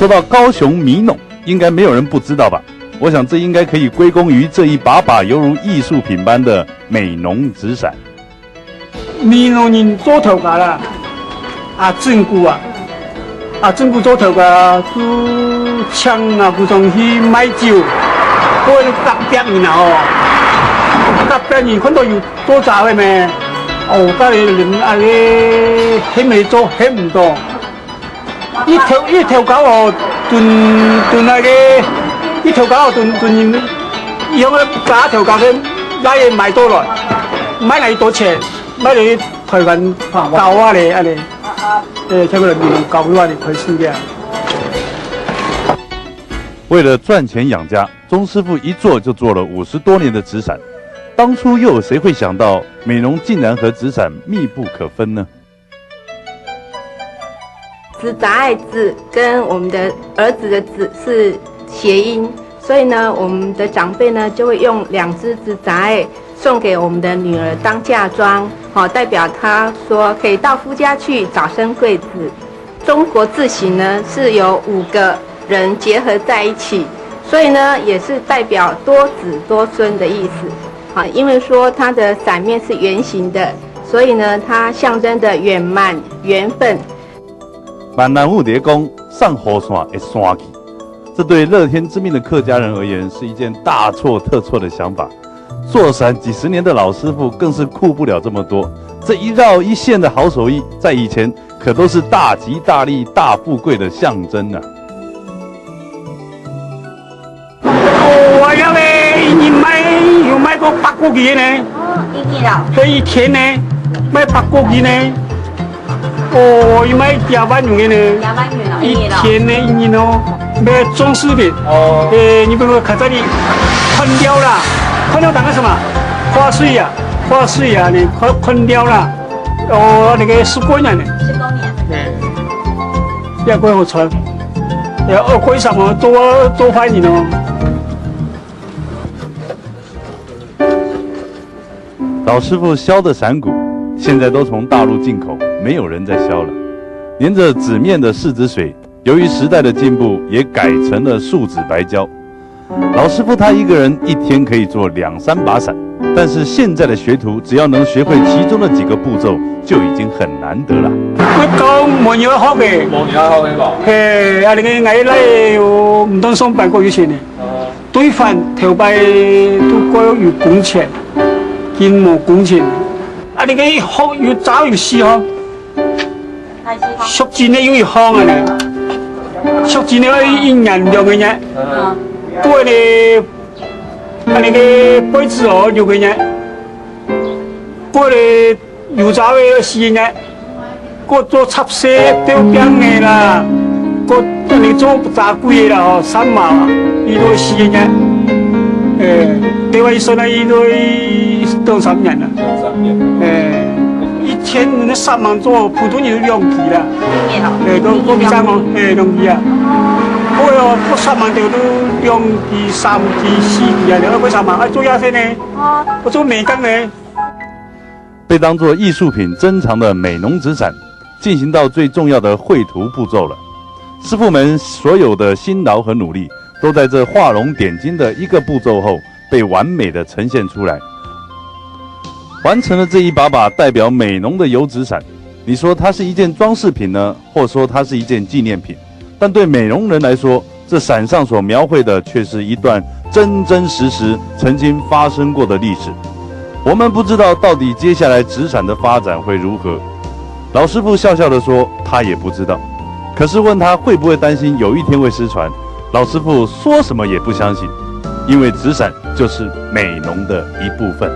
说到高雄米农，应该没有人不知道吧？我想这应该可以归功于这一把把犹如艺术品般的美浓纸伞。米农人做头家啦，政府政府做头家都抢古种去买酒，过900年啦900年看到有多早的咩？家里人咧很未做，很唔多。一條狗燉那個，一條狗燉，以後咧打條狗咧拉嘢買多來，買嚟多錢，買嚟台灣狗啊嚟，這個米狗啊嚟推出嘅。为了赚钱养家，钟师傅一做就做了50多年的纸伞。当初又有谁会想到美浓竟然和纸伞密不可分呢？纸杂爱字跟我们的儿子的子是谐音，所以呢，我们的长辈呢就会用2支纸杂爱送给我们的女儿当嫁妆，代表她说可以到夫家去早生贵子。中国字形呢是由5个人结合在一起，所以呢也是代表多子多孙的意思。因为说它的伞面是圆形的，所以呢它象征的圆满缘分。闽南有在讲上雨伞会散去，这对乐天知命的客家人而言是一件大错特错的想法。做伞几十年的老师傅更是顾不了这么多，这一绕一线的好手艺，在以前可都是大吉大利、大富贵的象征啊！我要嘞，有卖过8個幾呢？一年了。一天呢，卖8個幾呢？有卖2萬元的呢。2萬元了，一天呢，1年哦，卖裝飾品。你比如看这里，宽雕啦，宽雕当个什么？花穗呀，你宽雕啦。那个10多年呢。10多年。要归我传，要归什么多欢迎哦。老师傅削的伞骨，现在都从大陆进口，没有人再削了。连着纸面的柿子水，由于时代的进步，也改成了树脂白胶。老师傅他一个人一天可以做2、3把伞，但是现在的学徒只要能学会其中的几个步骤，就已经很难得了。我教冇嘢學嘅，你嘅矮咧唔當上班過以前呢，對飯條拜都該要工錢。建模工程，你嘅學越早越細嗬，熟字呢要學啊你，熟字呢要人用嘅嘢，不過你嘅杯子哦用嘅嘢，不過你越早嘅細嘅，個做插色雕邊嘅啦，個你做炸貴啦哦3毛，呢度細嘅，對我一說呢呢度。都3年了，一天那3萬做，普通人2期啦，都比3萬，2期啊。不過不3萬條都2期、3期、4期啊，你為什麼做下先呢？我做美工呢。被当作艺术品珍藏的美浓纸伞，进行到最重要的绘图步骤了。师傅们所有的辛劳和努力，都在这画龙点睛的一个步骤后，被完美的呈现出来。完成了这一把把代表美浓的油纸伞，你说它是一件装饰品呢，或说它是一件纪念品？但对美浓人来说，这伞上所描绘的却是一段真真实实曾经发生过的历史。我们不知道到底接下来纸伞的发展会如何。老师傅笑笑地说，他也不知道。可是问他会不会担心有一天会失传，老师傅说什么也不相信，因为纸伞就是美浓的一部分。